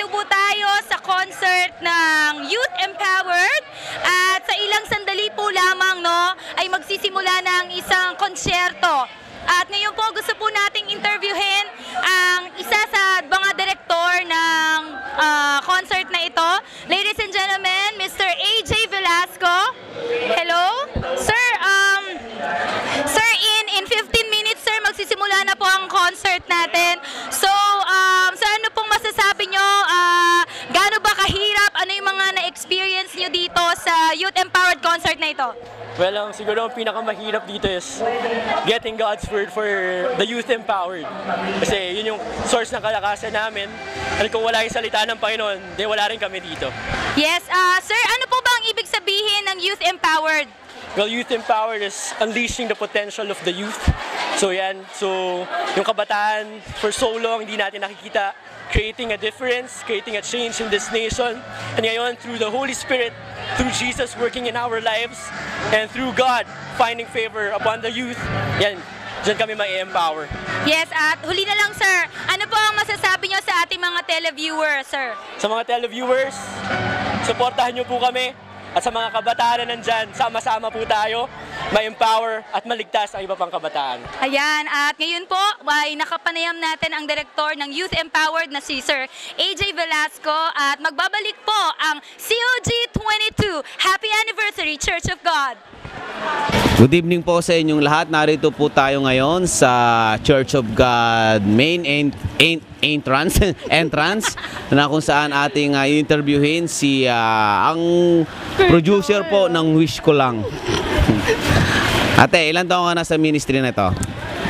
nandito po tayo sa concert ng Youth Empowered at sa ilang sandali po lamang ay magsisimula ng isang konsyerto. At ngayon po gusto po nating interviewin ang isa sa mga direktor ng concert na ito. Ladies and gentlemen, Mr. AJ Velasco. Hello? Sir, in 15 minutes sir, magsisimula na po ang concert natin. So, sir, ano pong masasabi nyo? Gaano ba kahirap? Ano yung mga na-experience nyo dito sa Youth Empowered concert na ito? Well, siguro ang pinakamahirap dito is getting God's word for the Youth Empowered. Kasi yun yung source ng kalakasan namin. At kung wala yung salita ng Panginoon, di wala rin kami dito. Yes, sir, ano po ba ang ibig sabihin ng Youth Empowered? Well, Youth Empowered is unleashing the potential of the youth. So yan, yung kabataan for so long hindi natin nakikita, creating a difference, creating a change in this nation. And ngayon, through the Holy Spirit, through Jesus working in our lives, and through God finding favor upon the youth, yan, dyan kami ma-empower. Yes, at huli na lang sir, ano po ang masasabi nyo sa ating mga televiewers, sir? Sa mga televiewers, supportahan nyo po kami. At sa mga kabataan na nandyan, sama-sama po tayo, ma-empower at maligtas ang iba pang kabataan. Ayan, at ngayon po, ay nakapanayam natin ang direktor ng Youth Empowered na si Sir AJ Velasco at magbabalik po ang COG22 Happy Anniversary Church of God. Good evening po sa inyong lahat. Narito po tayo ngayon sa Church of God main entrance na kung saan ating interviewin si ang producer po ng Wish Ko Lang. Ate, ilan taon ka na sa ministry na ito?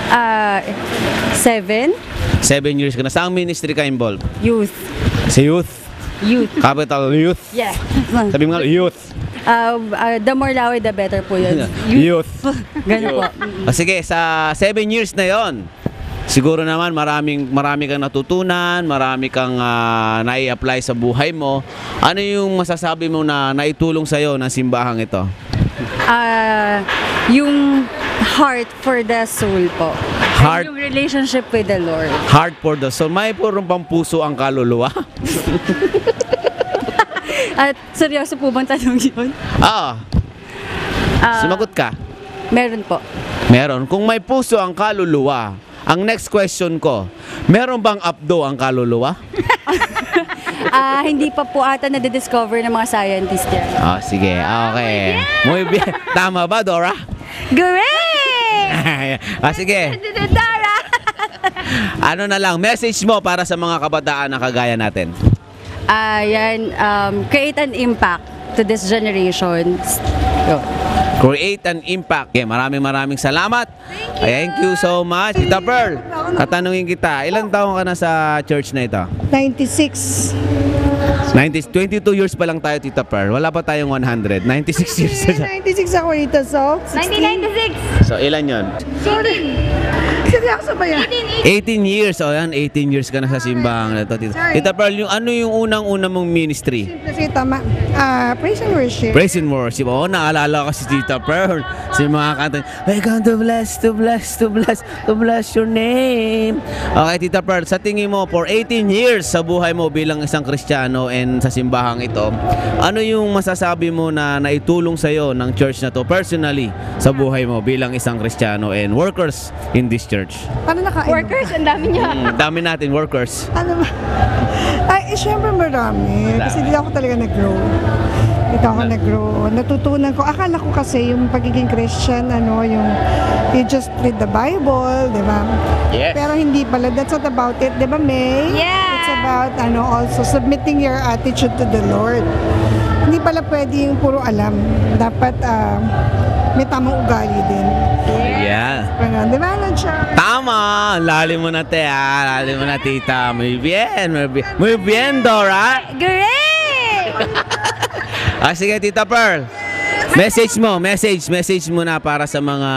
7. 7 years ka na. Saan ministry ka involved? Youth. Sa youth? Youth. Capital Youth? Yeah. Sabi mo nga, youth. The more laway, the better po yun. Youth. Ganun po. Sige, sa 7 years na yon, siguro naman marami kang natutunan, marami kang nai-apply sa buhay mo. Ano yung masasabi mo na naitulong sa'yo ng simbahang ito? Yung heart for the soul po. Heart. And yung relationship with the Lord. Heart for the soul. May purong pampuso ang kaluluwa. At seryoso po bang tanong yun? Sumagot ka. Meron po. Meron. Kung may puso ang kaluluwa, ang next question ko, meron bang abdo ang kaluluwa? Hindi pa po ata na-discover ng mga scientist yan. Sige. Okay. Muy bien. Tama ba, Dora? Great! Sige. Dara! Ano na lang, message mo para sa mga kabataan na kagaya natin? Create an impact to this generation. Create an impact. Okay, maraming salamat. Thank you so much. Tita Pearl, katanungin kita, ilang taon ka na sa church na ito? 96. 22 years pa lang tayo, Tita Pearl. Wala pa tayong 100. 96 years na siya. 96 ako ito, so 1996! So, ilan yon? seryoso ba yan? 18 years. O yan, 18 years ka na sa simbahan na ito, Tita. Tita Pearl, ano yung unang-una mong ministry? Kasi tama, praise and worship. Praise and worship. Oo, naalala ko si Tita Pearl. Si mga kanta, we're going to bless your name. Okay, Tita Pearl, sa tingin mo, for 18 years sa buhay mo bilang isang Kristiyano and sa simbahang ito, ano yung masasabi mo na naitulong sa'yo ng church na to personally sa buhay mo bilang isang Kristiyano and workers in this church? Paano nakain? Workers, ang dami niya. Dami natin, workers. Ano ba? Syempre marami. Kasi di ako talaga nag-grow. Dito ako nag-grow. Natutunan ko. Akala ko kasi yung pagiging Christian, yung you just read the Bible, di ba? Yes. Pero hindi pala. That's not about it, di ba, May? Yeah. It's about also submitting your attitude to the Lord. Hindi pala pwede yung puro alam. Dapat may tamang ugali din. Yeah. Di ba, Nadsha? Tama! Lalim mo na, te, lalim mo na, tita. Muy bien, Dora. Great! Sige, Tita Pearl. Message mo na para sa mga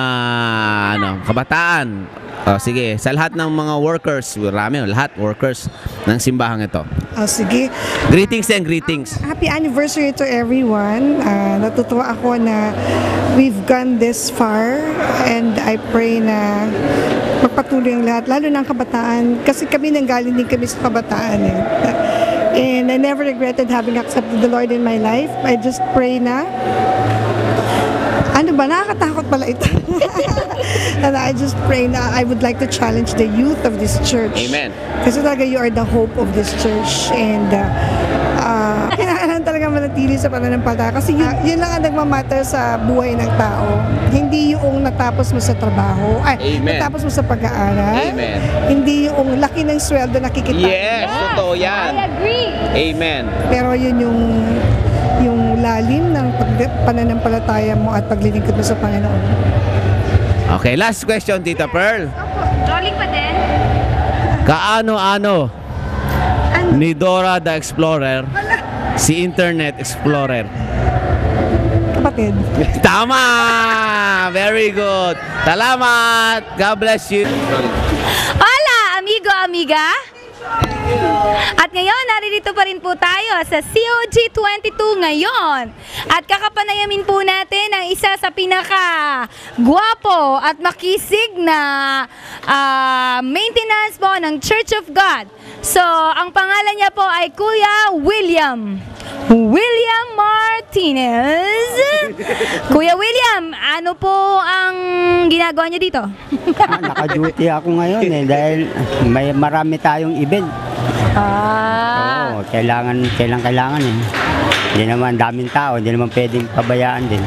kabataan. Sige, sa lahat ng mga workers, workers ng simbahang ito. Sige. Greetings and greetings. Happy anniversary to everyone. Natutuwa ako na we've gone this far and I pray na magpatuloy ang lahat, lalo ng kabataan. Kasi kami nanggaling din kami sa kabataan. And I never regretted having accepted the Lord in my life. I just pray na, ano ba, nakakatakot pala ito. And I just pray na I would like to challenge the youth of this church. Amen. Kasi talaga you are the hope of this church. And kailangan talaga manatili sa pananampalataya. Kasi yun lang ang nagmamatter sa buhay ng tao. Hindi yung natapos mo sa trabaho. Amen. Natapos mo sa pag-aaral. Amen. Hindi yung laki ng sweldo na kikita. Yes, totoo yan. I agree. Amen. Pero yun yung lalim ng pananampalataya mo at paglilingkod mo sa Panginoon. Okay, last question, Tita Pearl. Rolling pa din? Kaano-ano ni Dora the Explorer si Internet Explorer? Kapatid. Tama! Very good. Salamat. God bless you. Hola, amigo, amiga! At ngayon, naririto pa rin po tayo sa COG22 ngayon. At kakapanayamin po natin ang isa sa pinaka-guwapo at makisig na maintenance po ng Church of God. So, ang pangalan niya po ay Kuya William Martinez. Kuya William, ano po ang ginagawa niya dito? Naka-duty ako ngayon dahil may marami tayong event. Oo, kailangan eh. Hindi naman daming tao, hindi naman pwedeng pabayaan din.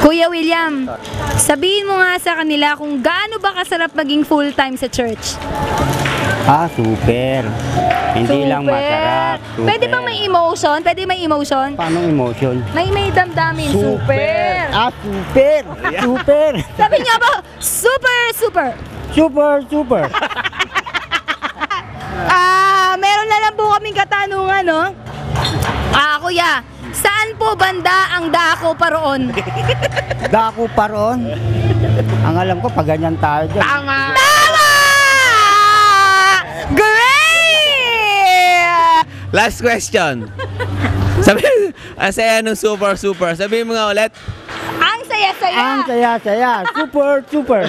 Kuya William, sabihin mo nga sa kanila kung gaano ba kasarap maging full-time sa church? Super. Hindi lang masarap. Super. Pwede bang may emotion? Pwede may emotion? Paano emotion? May damdamin. Super. Super. Super. Sabi niya ba, super, super. Super. Meron na lang po kaming katanungan, no? Kuya, saan po banda ang dako paroon? Dako pa roon. Ang alam ko, pag ganyan tayo dyan. Tama! Great! Last question. Sabi, saya nung super. Sabihin mo nga ulit. Ang saya-saya. Ang saya-saya. Super. Super.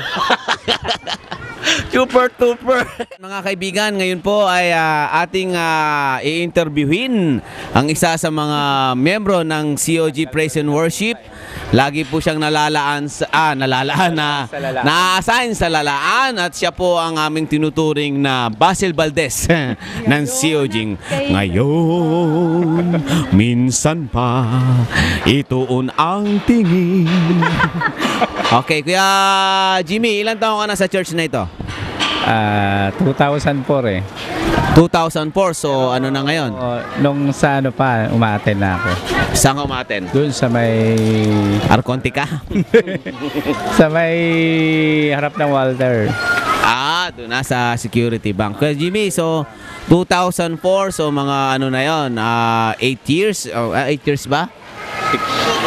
Mga kaibigan, ngayon po ay ating i-interviewin ang isa sa mga membro ng COG Praise and Worship. Lagi po siyang na-assign sa lalaan at siya po ang aming tinuturing na Basil Valdez ng COG. Ngayon, minsan pa, ituon ang tingin. Okay, Kuya Jimmy, ilang taon ka na sa church na ito? 2004 eh. 2004, so ano na ngayon? Nung sa ano pa, umaattend na ako. Saan ka umaten? Doon sa may... Arconte ka? sa may harap ng Walter. Doon na sa Security Bank. Kuya Jimmy, so 2004, so mga ano na yon, 8 years? 8 years ba?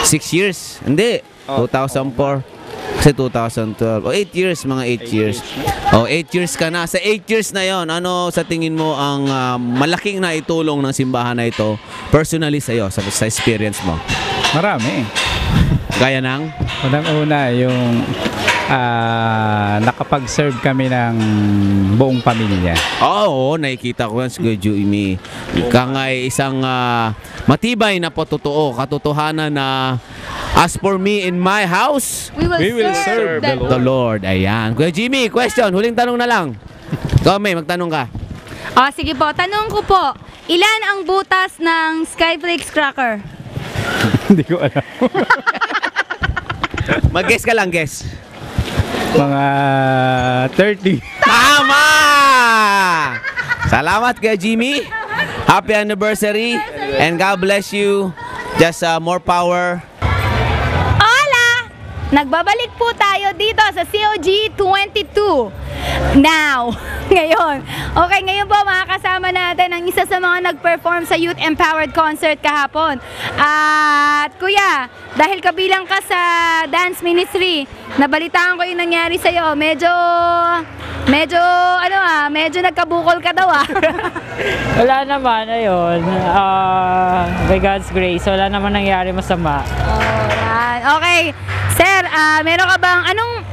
6 years? Hindi. 2004. Kasi 2012. 8 years, mga 8 years. 8 years ka na. Sa 8 years na yon, ano sa tingin mo ang malaking naitulong ng simbahan na ito personally sa'yo, sa experience mo? Marami. Gaya ng? Unang-una, yung nakapag-serve kami ng buong pamilya. Oo, nakikita ko yan si Kuya Jimmy. Ika nga ay isang matibay na katotohanan na as for me in my house, We will serve the Lord. Ayan. Kuya Jimmy, question. Huling tanong na lang. Ikaw, May, magtanong ka. Sige po, tanong ko po, ilan ang butas ng Skyflakes cracker? Hindi ko alam. Mag-guess ka lang, guess. Mga 30. Tama! Salamat Kuya Jimmy. Happy anniversary and God bless you. Just more power. Nagbabalik po tayo dito sa COG22. Now, ngayon. Okay, ngayon po makakasama natin ang isa sa mga nag-perform sa Youth Empowered Concert kahapon. At kuya, dahil kabilang ka sa dance ministry, nabalitaan ko yung nangyari sa'yo. Medyo nagkabukol ka daw Wala naman, ayun. By God's grace, wala naman nangyari masama. Okay. Sir, meron ka bang anong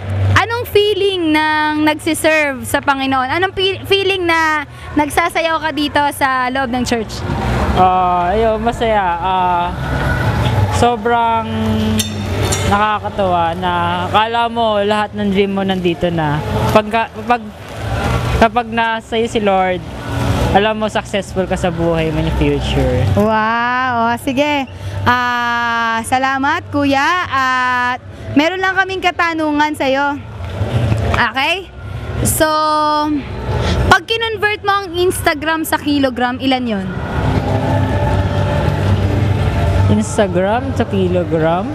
feeling ng nagsiserve sa Panginoon? Anong feeling na nagsasayaw ka dito sa loob ng church? Ayun, masaya. Sobrang nakakatawa na akala mo lahat ng dream mo nandito na. Kapag nasa iyo si Lord, alam mo successful ka sa buhay mo in the future. Wow, sige. Salamat kuya at meron lang kaming katanungan sa'yo. Okay? So, pag kinonvert mo ang Instagram sa kilogram, ilan yon? Instagram sa kilogram?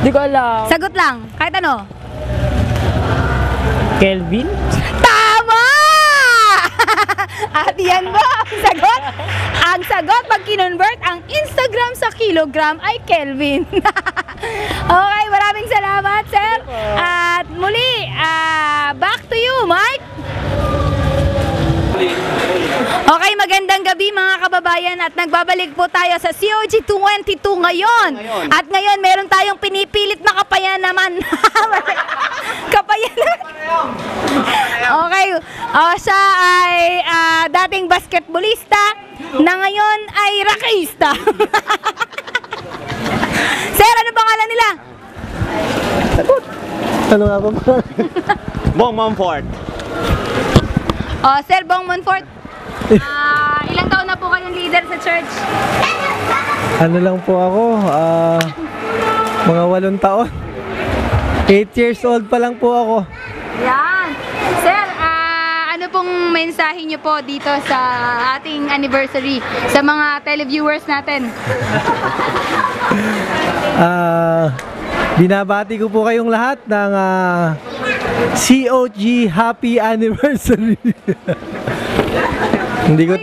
Di ko alam. Sagot lang, kahit ano. Kelvin? Tama! At yan ba ang sagot? Ang sagot pag kinonvert ang Instagram sa kilogram ay Kelvin. Okay, maraming salamat, sir. At muli, back to you, Mike. Okay, magandang gabi mga kababayan at nagbabalik po tayo sa COG 22 ngayon. At ngayon meron tayong pinipilit na kapayan naman. Kapayan naman. Okay, siya ay dating basketballista na ngayon ay rakista. Sir, ano pangalan nila? Ano nga ba? Bong Mumford. Sir Bong Monfort, ilang taon na po kayong leader sa church? Ano lang po ako, mga 8 taon. 8 years old pa lang po ako. Yan. Sir, ano pong mensahe niyo po dito sa ating anniversary sa mga televiewers natin? Binabati ko po kayong lahat ng COG Happy Anniversary. Hindi ko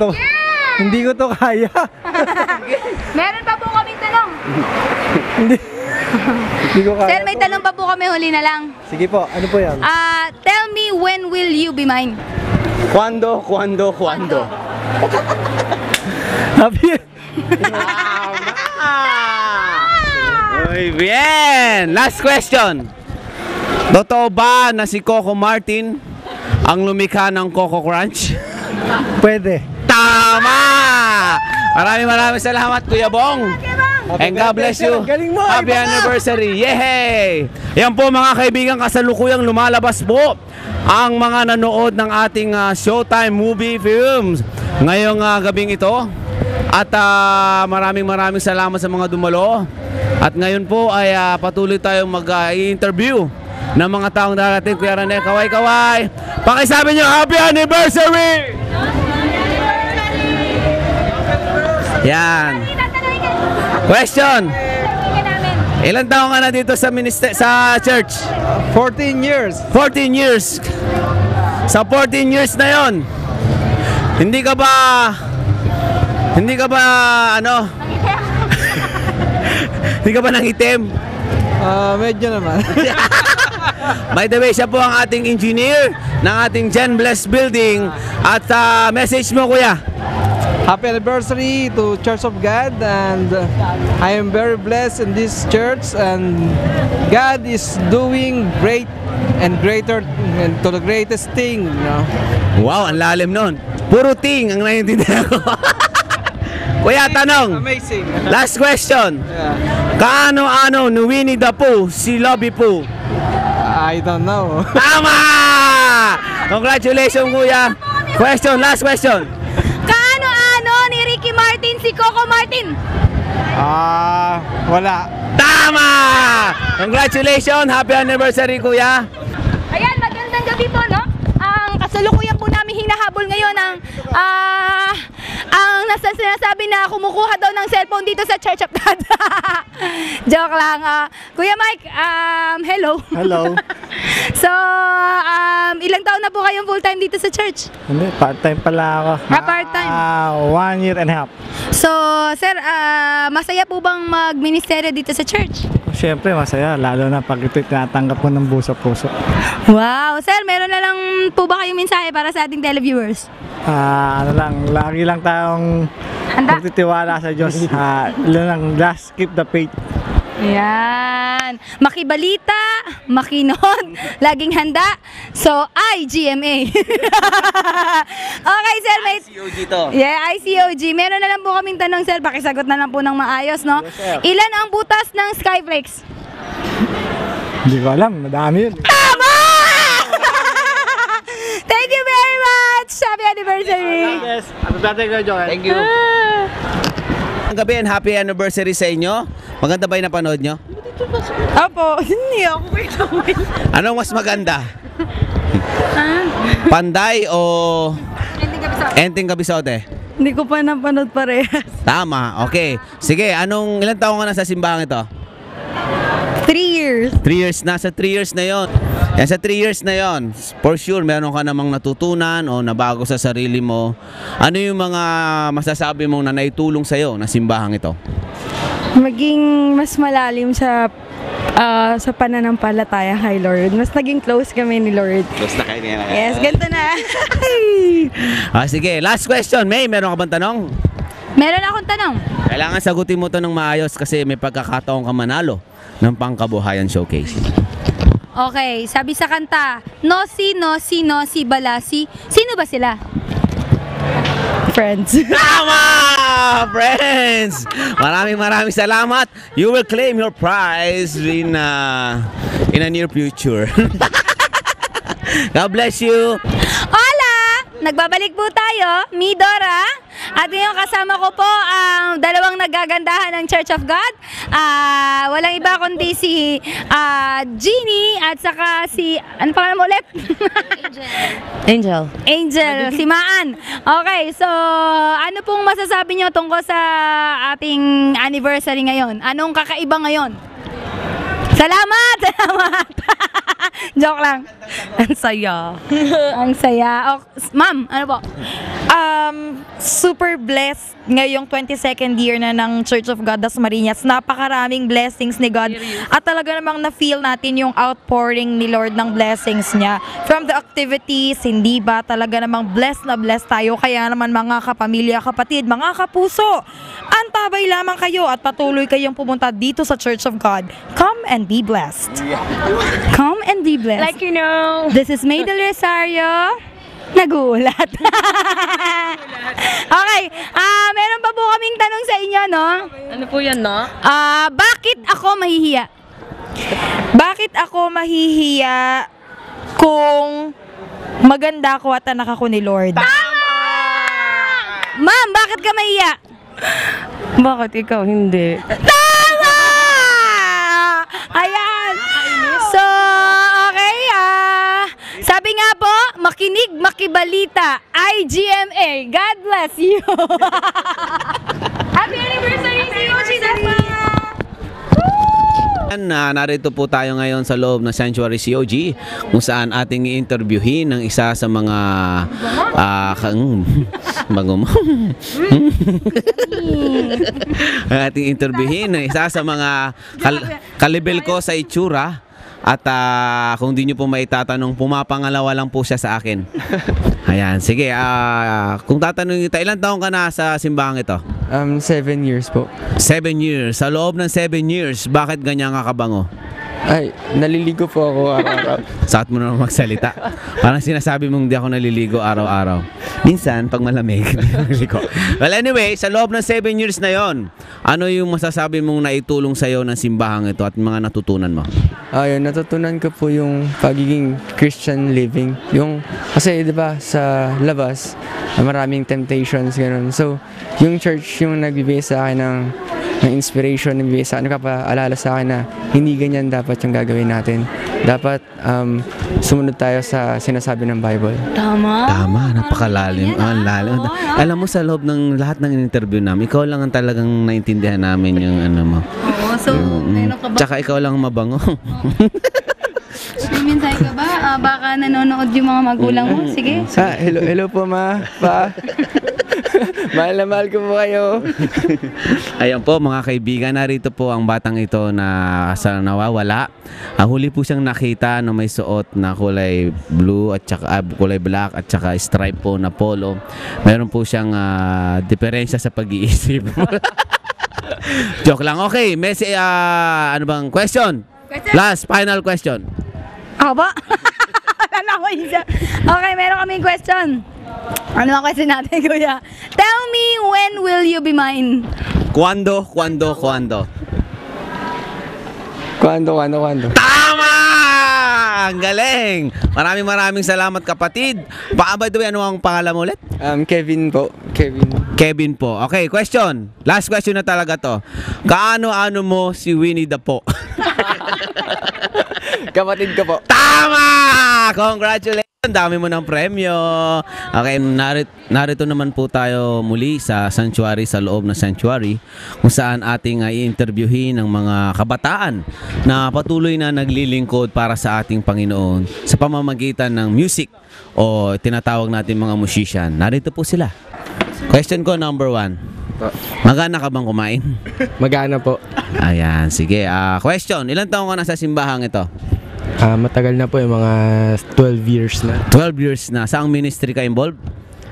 to kaya. Meron pa po kaming tanong. Hindi ko kaya. Sir, may tanong pa po kami, huli na lang. Sige po, ano po yan? Tell me, when will you be mine? Cuando? Happy. Muy bien! Last question. Totoo ba na si Coco Martin ang lumikha ng Coco Crunch? Pwede. Tama! Maraming salamat, Kuya Bong. And God bless you. Happy anniversary. Yay! Yan po mga kaibigan, kasalukuyang lumalabas po ang mga nanood ng ating Showtime movie films ngayong gabing ito. At maraming salamat sa mga dumalo. At ngayon po ay patuloy tayong mag-interview ng mga taong darating. Kuya Rene, kaway. Pakisabi nyo, Happy Anniversary! Yan. Question. Ilan taong ka na dito sa church? 14 years. 14 years. Sa 14 years na yon, hindi ka ba hindi ka ba nangitim? Medyo naman. By the way, siya po ang ating engineer ng ating Gen Bless Building. At message mo, kuya. Happy anniversary to Church of God, and I am very blessed in this church, and God is doing great and greater and to the greatest thing, you know? Wow, ang lalim nun. Puro ting ang naiintindihan ko. Kuya, tanong. Amazing. Last question. Yeah. Kaano-ano ni Winnie the Pooh si Lobby Pooh? I don't know. Tama! Congratulations, kuya. Last question. Kaano-ano ni Ricky Martin si Coco Martin? Wala. Tama! Congratulations! Happy anniversary, kuya! Ayan, magandang gabi po, no? Ang kasalukuyan po namin hinahabol ngayon ang nasa sinasabi na kumukuha daw ng cellphone dito sa Church of God. Joke lang. Kuya Mike, hello. Hello. So, ilang taon na po kayong full-time dito sa church? Hindi, part-time pala ako. Part-time? 1 year and a half. So, sir, masaya po bang mag-ministeryo dito sa church? Siyempre, masaya. Lalo na pag ito'y tinatanggap mo ng buso-puso. Wow! Sir, meron na lang po ba kayong mensahe para sa ating televiewers? Lagi lang tayong magtitiwala sa Diyos. Just keep the faith. Ayan. Makibalita, makinod, laging handa. So, GMA. Okay, sir. May... ICOG to. Yeah, ICOG. Meron na lang po kaming tanong, sir. Pakisagot na lang po ng maayos, no? Yes, sir. Ilan ang butas ng Skyflex? Hindi ko alam, madami yun. Tama! Thank you very much! Happy anniversary! Thank you. Ang gabi and happy anniversary sa inyo. Maganda ba yung napanood nyo? Opo, hindi ako Anong mas maganda? Panday o Enteng Kabisote? Hindi ko pa napanood parehas. Tama, okay. Sige, ilang taong ka na sa simbahang ito? 3 years. 3 years na, sa 3 years na yon. Yan, sa 3 years na yon, for sure, meron ka namang natutunan o nabago sa sarili mo. Ano yung mga masasabi mong na naitulong sa'yo na simbahang ito? Maging mas malalim sa pananampalataya kay Lord. Mas naging close kami ni Lord. Close na kayo niya. Yes, ganito na. Sige, last question. May, meron ka bang tanong? Meron akong tanong. Kailangan sagutin mo to ng maayos kasi may pagkakataong ka manalo ng Pangkabuhayan Showcase. Okay, sabi sa kanta, no, si balasi. Sino ba sila? Friends. Tama! Friends! Maraming salamat. You will claim your prize in a near future. God bless you. Hola! Nagbabalik po tayo, mi Dora. At ngayon kasama ko po ang dalawang nagagandahan ng Church of God. Walang iba kundi si Jeannie at saka si, ano pa mo ulit? Angel, si Maan. Okay, so ano pong masasabi nyo tungkol sa ating anniversary ngayon? Anong kakaiba ngayon? Salamat! Joke lang. Ang saya. Ang saya. Ma'am, ano po? Super blessed ngayong 22nd year na ng Church of God Dasmariñas. Napakaraming blessings ni God. At talaga namang na-feel natin yung outpouring ni Lord ng blessings niya. From the activities, hindi ba talaga namang blessed na blessed tayo. Kaya naman mga kapamilya, kapatid, mga kapuso, antabay lamang kayo at patuloy kayong pumunta dito sa Church of God. Come and be blessed. Come and be blessed. Like you know. This is May Del Rosario. Nagulat. Okay, meron pa po kaming tanong sa inyo, no? Ano po yan, no? Bakit ako mahihiya? Bakit ako mahihiya kung maganda ako at anak ako ni Lord? Tama! Ma'am, bakit ka mahihiya? Bakit ikaw hindi? Tama! Ayan. So, okay, sabi nga po, makinig, makibalita, IGMA. God bless you. Happy anniversary, COG Dasma! Narito po tayo ngayon sa loob ng Sanctuary COG kung saan ating i-interviewin ng isa sa mga ating interviewin ng isa sa mga kalibel ko sa itsura. At kung di nyo po maitatanong, pumapangalawa lang po siya sa akin. Ayan, sige. Kung tatanungin kita, ilang taong ka na sa simbahang ito? 7 years po. 7 years. Sa loob ng 7 years, bakit ganyan ka kabango? Ay, naliligo po ako araw-araw. Sakit mo na magsalita. Parang sinasabi mong di ako naliligo araw-araw. Minsan, pag malamig, hindi naliligo. Well, anyway, sa loob ng 7 years na yon, ano yung masasabi mong naitulong sa'yo ng simbahang ito at mga natutunan mo? Ayun, natutunan ko po yung pagiging Christian living. Kasi di ba sa labas, maraming temptations, ganun. So, yung church yung nagbibigay sa akin ng inspiration, nagbibigay sa akin, nagpapaalala sa akin na hindi ganyan dapat yung gagawin natin. Dapat sumunod tayo sa sinasabi ng Bible. Tama, napakalalim. Ang lalim. Alam mo, sa loob ng lahat ng interview namin, ikaw lang ang talagang naintindihan namin yung ano mo. Oo, so, Tsaka ikaw lang mabango. Minsan ka ba? Baka nanonood yung mga magulang mo. Sige. Hello po, ma. Pa. Mahal na mahal ko po kayo. Ayan po mga kaibigan, narito po ang batang ito na sa nawawala. Huli po siyang nakita na may suot na kulay blue at saka kulay black at saka stripe po na polo. Meron po siyang diferensya sa pag-iisip. Joke lang. Okay, ano bang question? Last, final question. Ako ba? Wala na ako isa. Okay, meron kaming question. Ano ang question natin, kuya? Tell me, when will you be mine? Cuando? Tama! Ang galing! Maraming salamat, kapatid. By the way, ano ang pangalan mo ulit? Kevin po. Kevin po. Okay, question. Last question na talaga to. Kaano-ano mo si Winnie the Pooh? Kapatid ko po. Tama! Congratulations! Ang dami mo ng premyo. Okay, narito naman po tayo muli sa sanctuary, sa loob ng sanctuary, kung saan ating i-interviewin ng mga kabataan na patuloy na naglilingkod para sa ating Panginoon sa pamamagitan ng music o tinatawag natin mga musician. Narito po sila. Question ko number 1. Magana ka bang kumain? Magana po. Ayan, sige. Question, ilang taon ka na sa simbahang ito? Matagal na po, mga 12 years na. 12 years na. Saang ministry ka involved?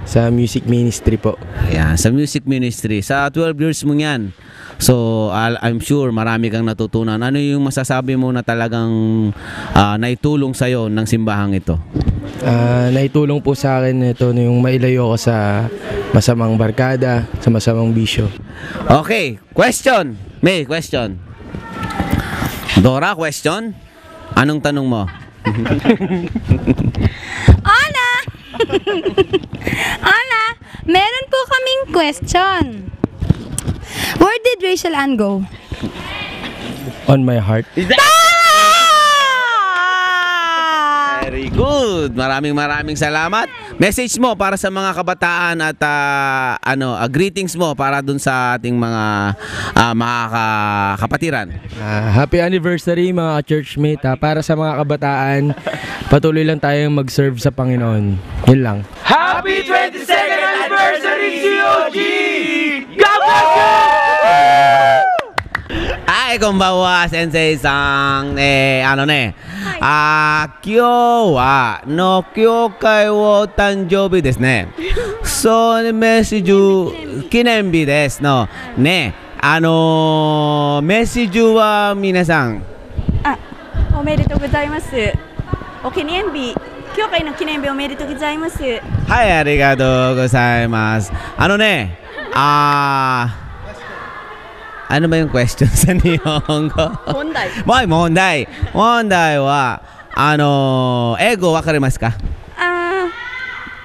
Sa music ministry po. Ayan, sa music ministry. Sa 12 years mo yan. So, I'm sure marami kang natutunan. Ano yung masasabi mo na talagang naitulong sa'yo ng simbahang ito? Naitulong po sa akin ito yung mailayo ko sa masamang barkada, sa masamang bisyo. Okay, question. May question. Dora, question? Anong tanong mo? Ana! Ana, meron po kaming question. Where did Rachel Ann go? On my heart. Very good. Maraming salamat. Message mo para sa mga kabataan at greetings mo para dun sa ating mga kapatiran. Happy anniversary mga churchmate. Para sa mga kabataan, patuloy lang tayong mag-serve sa Panginoon. Yun lang. Happy 22nd anniversary, COG! God bless you! Ay, konbanwa, sensei-san. Kyo no kyokai wo tanjoubi desu ne. So, message kinenbi desu no. Ne, message wa minasan. おめでとうございます。お記念日、教会の記念日おめでとうございます。はい、ありがとうございます。ano ba yung question sa Nihongo? Mondai. Mondai wa, ego wakarimasu ka?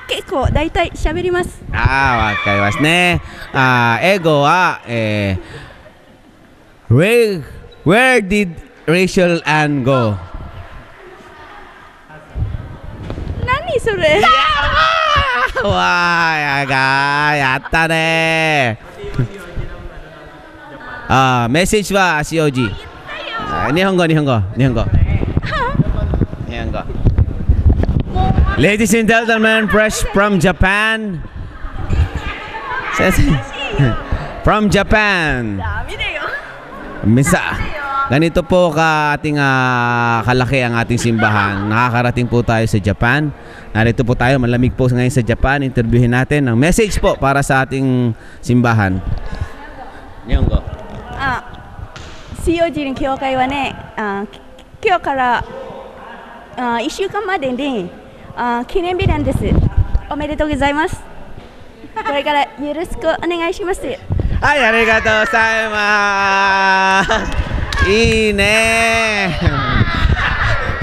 結構だいたい喋ります。わかりますね。ego wa, where did Rachel Ann go? 何それ？わー、やったねー。message wa COG. Nihongo. Ladies and gentlemen, fresh from Japan. From Japan. Ganito po ating kalaki ang ating simbahan. Nakakarating po tayo sa Japan. Narito po tayo, malamig po ngayon sa Japan. Interviewin natin ang message po para sa ating simbahan. Nihongo. COG の教会はね、今日から1週間までに記念日なんです。おめでとうございます。これからよろしくお願いします。はい、ありがとうございます。いいね。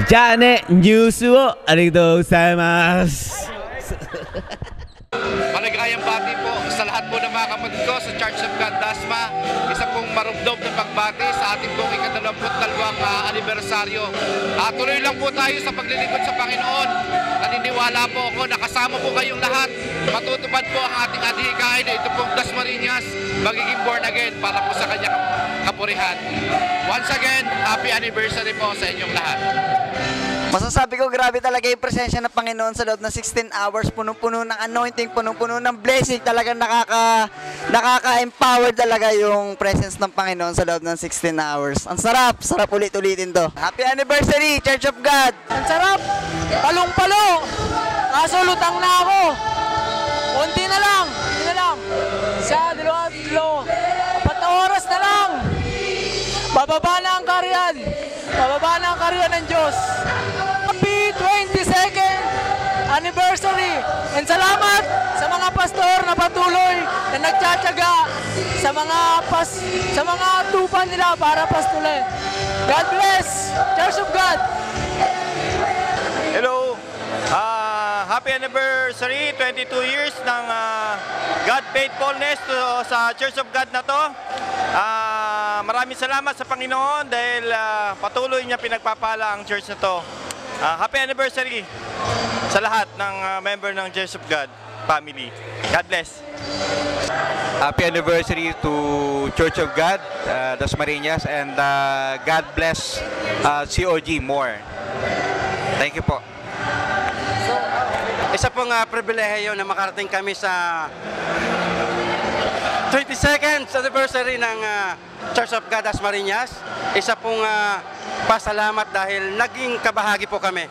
じゃあね、ニュースをありがとうございます。Maligayang bati po sa lahat po ng mga kapatid ko sa Church of God Dasma. Isa pong marubdob na pagbati sa ating pong ika-22 anibersaryo. Tuloy lang po tayo sa paglilingkod sa Panginoon. Naniniwala po ako na kasama po kayong lahat. Matutupad po ang ating adhikain na ito pong Dasmariñas magiging born again para po sa kanyang kapurihan. Once again, happy anniversary po sa inyong lahat. Masasabi ko, grabe talaga yung presensya ng Panginoon sa loob ng 16 hours. Punong-puno ng anointing, punong-puno ng blessing. Talagang nakaka-empower talaga yung presence ng Panginoon sa loob ng 16 hours. Ang sarap, sarap ulit-ulitin to. Happy anniversary, Church of God! Ang sarap! Palong-palo! Kaso lutang na ako! Konti na lang! Sa 2 4 na oras na lang! Bababa na ang kaharian. Bababa na ang kaharian ng Diyos. Happy 22nd anniversary. And salamat sa mga pastor na patuloy na nagtsatsaga sa mga tupan nila para pastuloy. God bless, Church of God. Hello. Happy anniversary, 22 years ng God faithfulness sa Church of God na to. Maraming salamat sa Panginoon dahil patuloy niya pinagpapala ang church na to. Happy anniversary sa lahat ng member ng Church of God family. God bless. Happy anniversary to Church of God, Dasmariñas, and God bless COG more. Thank you po. Isa pong pribilehiyo na makarating kami sa 22nd anniversary ng Church of God Dasmariñas. Isa pong pasalamat dahil naging kabahagi po kami.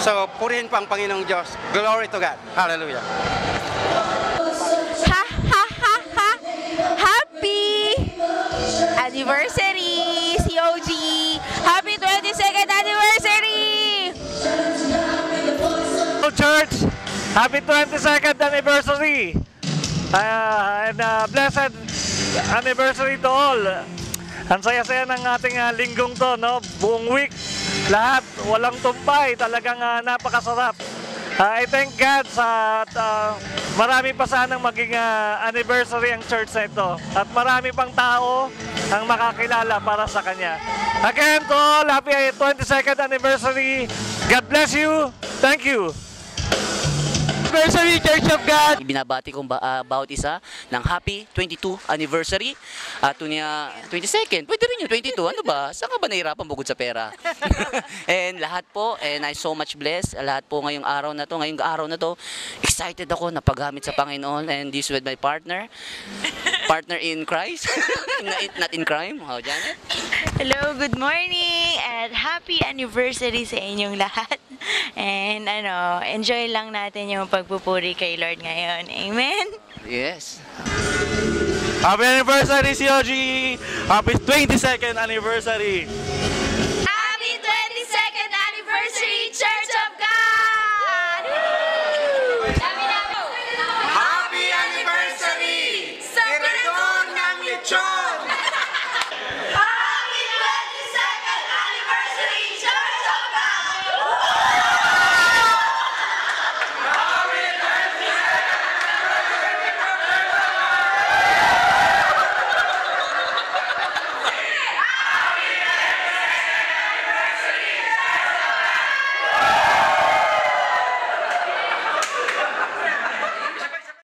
So, purihin po ang Panginoong Diyos. Glory to God. Hallelujah. Happy anniversary, COG! Happy 22nd anniversary! Church, happy 22nd anniversary and blessed anniversary to all. Ang saya-saya ng ating linggong to, no? Buong week, lahat, walang tumpay, talagang napakasarap. I thank God sa marami pa sanang maging anniversary ang church na ito at marami pang tao ang makakilala para sa kanya. Again to all, happy 22nd anniversary. God bless you. Thank you. Anniversary, Church of God! Binabati kong bawat isa ng happy 22 anniversary. At 22nd, pwede rin yung 22. Ano ba? Saan ka ba nahirapan bukod sa pera? And lahat po, and I so much blessed. Lahat po ngayong araw na to, excited ako na paggamit sa Panginoon. And this with my partner in Christ, not in crime. Oh, Janet? Hello, good morning, and happy anniversary sa inyong lahat. And enjoy lang natin yung pagpupuri kay Lord ngayon. Amen? Yes. Happy anniversary, COG! Happy 22nd anniversary!